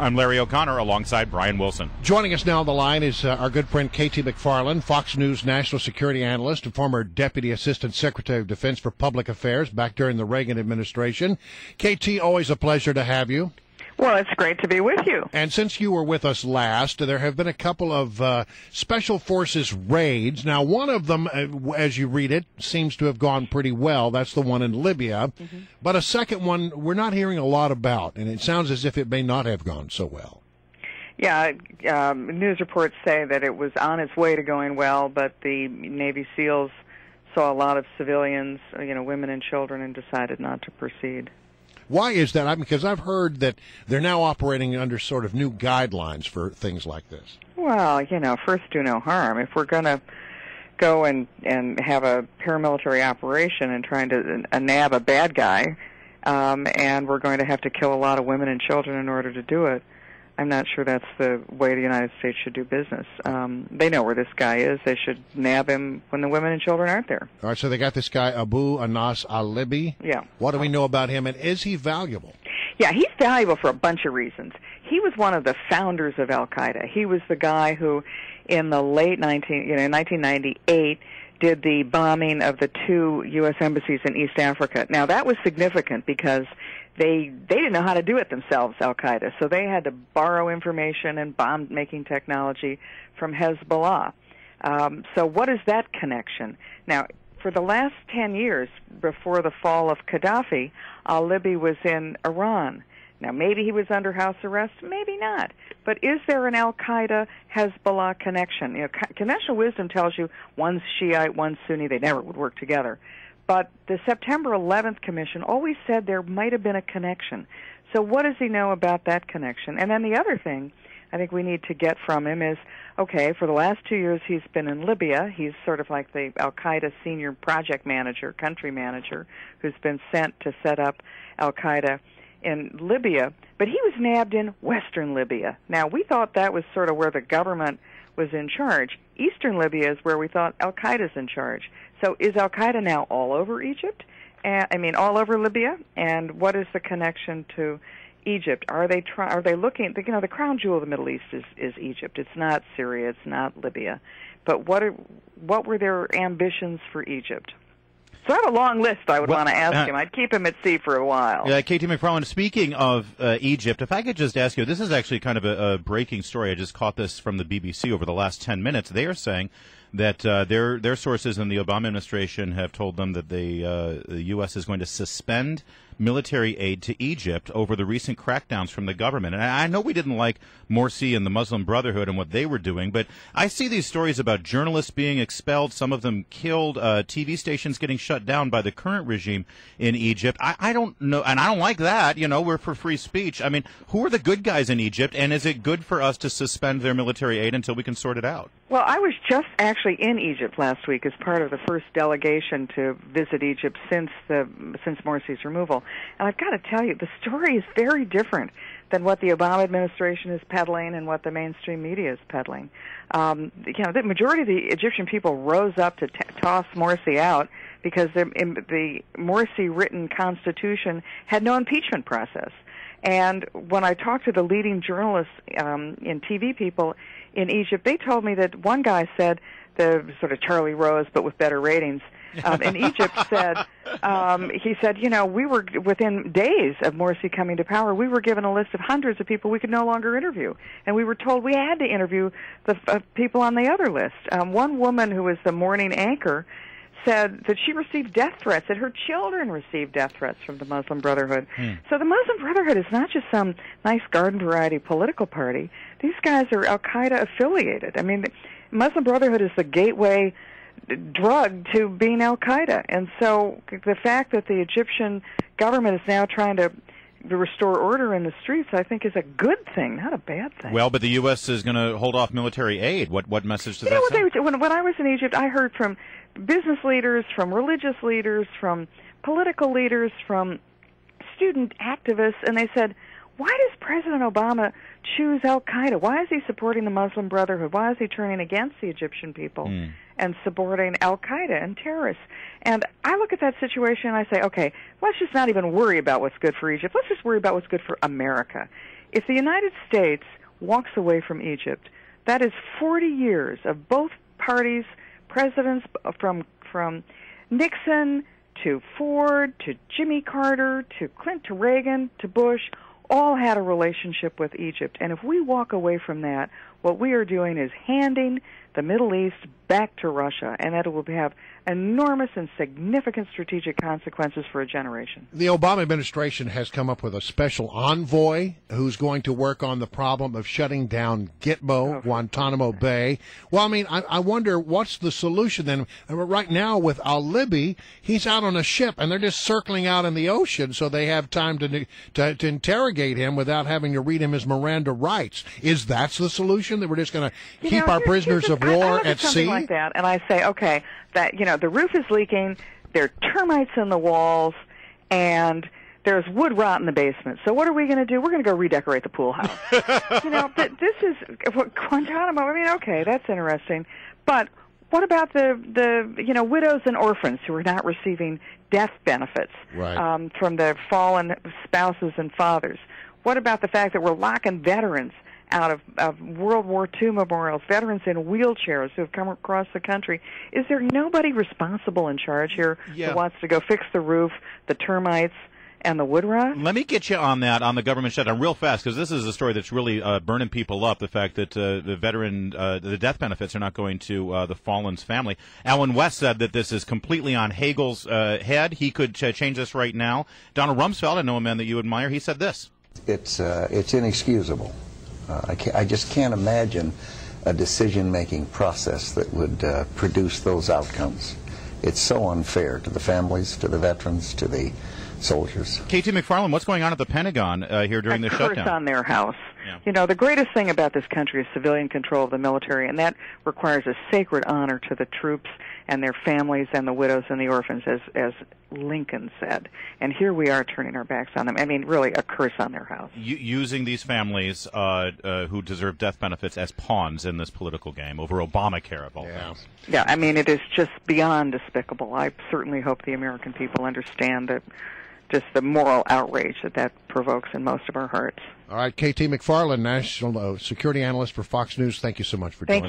I'm Larry O'Connor alongside Brian Wilson. Joining us now on the line is our good friend Katie McFarland, Fox News national security analyst and former Deputy Assistant Secretary of Defense for Public Affairs back during the Reagan administration. KT, always a pleasure to have you. Well, it's great to be with you. And since you were with us last, there have been a couple of Special Forces raids. Now, one of them, as you read it, seems to have gone pretty well. That's the one in Libya. Mm-hmm. But a second one we're not hearing a lot about, and it sounds as if it may not have gone so well. Yeah, news reports say that it was on its way to going well, but the Navy SEALs saw a lot of civilians, women and children, and decided not to proceed. Why is that? Because I've heard that they're now operating under sort of new guidelines for things like this. Well, first do no harm. If we're going to go and have a paramilitary operation and trying to nab a bad guy, and we're going to have to kill a lot of women and children in order to do it, I'm not sure that's the way the United States should do business. They know where this guy is. They should nab him when the women and children aren't there. All right, so they got this guy, Abu Anas al-Libi. Yeah. What do we know about him, and is he valuable? Yeah, he's valuable for a bunch of reasons. He was one of the founders of Al-Qaeda. He was the guy who, in the late 1998, did the bombing of the 2 U.S. embassies in East Africa. Now, that was significant because they didn't know how to do it themselves, Al-Qaeda, so they had to borrow information and bomb-making technology from Hezbollah. So what is that connection? Now, for the last 10 years, before the fall of Gaddafi, al-Libi was in Iran. Now, maybe he was under house arrest, maybe not. But is there an Al-Qaeda-Hezbollah connection? Conventional wisdom tells you one's Shiite, one's Sunni. They never would work together. But the September 11th Commission always said there might have been a connection. So what does he know about that connection? And then the other thing I think we need to get from him is, okay, for the last 2 years he's been in Libya. He's sort of like the Al-Qaeda senior project manager, country manager, who's been sent to set up Al-Qaeda in Libya. But he was nabbed in western Libya. Now, we thought that was sort of where the government was in charge. Eastern Libya is where we thought Al-Qaeda's in charge. So is Al-Qaeda now all over Egypt? All over Libya? And what is the connection to Egypt? Are they looking? The crown jewel of the Middle East is Egypt. It's not Syria. It's not Libya. But what were their ambitions for Egypt? So I have a long list I would want to ask him. I'd keep him at sea for a while. Yeah, Katie McFarland, speaking of Egypt, if I could just ask you, this is actually kind of a breaking story. I just caught this from the BBC over the last 10 minutes. They are saying that their sources in the Obama administration have told them that the U.S. is going to suspend military aid to Egypt over the recent crackdowns from the government. And I know we didn't like Morsi and the Muslim Brotherhood and what they were doing, but I see these stories about journalists being expelled, some of them killed, TV stations getting shut down by the current regime in Egypt. I don't know, and I don't like that. We're for free speech. I mean, who are the good guys in Egypt, and is it good for us to suspend their military aid until we can sort it out? Well, I was just actually in Egypt last week as part of the first delegation to visit Egypt since Morsi's removal. And I've got to tell you, the story is very different than what the Obama administration is peddling and what the mainstream media is peddling. The majority of the Egyptian people rose up to toss Morsi out because the Morsi-written constitution had no impeachment process. And when I talked to the leading journalists and TV people in Egypt, they told me that one guy said, the sort of Charlie Rose but with better ratings, in Egypt he said, we were within days of Morsi coming to power, we were given a list of hundreds of people we could no longer interview. And we were told we had to interview the people on the other list. One woman who was the morning anchor said that she received death threats, that her children received death threats from the Muslim Brotherhood. So the Muslim Brotherhood is not just some nice garden variety political party. These guys are Al-Qaeda affiliated. I mean, the Muslim Brotherhood is the gateway drug to being Al-Qaeda. And so the fact that the Egyptian government is now trying to restore order in the streets, I think, is a good thing, not a bad thing. Well, but the U.S. is going to hold off military aid. What message does that send? When I was in Egypt, I heard from business leaders, from religious leaders, from political leaders, from student activists, and they said, why does President Obama choose Al-Qaeda? Why is he supporting the Muslim Brotherhood? Why is he turning against the Egyptian people and supporting Al-Qaeda and terrorists? And I look at that situation and I say, okay, let's just not even worry about what's good for Egypt. Let's just worry about what's good for America. If the United States walks away from Egypt, that is 40 years of both parties, presidents from Nixon to Ford to Jimmy Carter to Clinton to Reagan to Bush, all had a relationship with Egypt. And if we walk away from that, what we are doing is handing the Middle East back to Russia, and that will have enormous and significant strategic consequences for a generation. The Obama administration has come up with a special envoy who's going to work on the problem of shutting down Gitmo, Guantanamo Bay. Well, I mean, I wonder what's the solution then. Right now with al-Libi, he's out on a ship, and they're just circling out in the ocean so they have time to interrogate him without having to read him his Miranda rights. Is that the solution, that we're just going to keep our prisoners of war at sea? Like that, and I say, okay, that the roof is leaking, there are termites in the walls, and there's wood rot in the basement. So what are we going to do? We're going to go redecorate the pool house. This is Guantanamo. I mean, okay, that's interesting, but what about the widows and orphans who are not receiving death benefits from their fallen spouses and fathers? What about the fact that we're locking veterans out of World War II memorials, veterans in wheelchairs who have come across the country? Is there nobody responsible in charge here who wants to go fix the roof, the termites, and the wood rot? Let me get you on that, on the government shutdown, real fast, because this is a story that's really burning people up, the fact that the death benefits are not going to the fallen's family. Alan West said that this is completely on Hagel's head. He could change this right now. Donald Rumsfeld, I know a man that you admire, he said this. It's inexcusable. I just can't imagine a decision-making process that would produce those outcomes. It's so unfair to the families, to the veterans, to the soldiers. KT McFarland, what's going on at the Pentagon here during the shutdown? A curse on their house. Yeah. The greatest thing about this country is civilian control of the military, and that requires a sacred honor to the troops and their families and the widows and the orphans, as Lincoln said. And here we are turning our backs on them. I mean, really, a curse on their house. Using these families who deserve death benefits as pawns in this political game over Obamacare of all things. Yeah, I mean, it is just beyond despicable. I certainly hope the American people understand that just the moral outrage that provokes in most of our hearts. All right, KT McFarland, National Security Analyst for Fox News, thank you so much for joining us.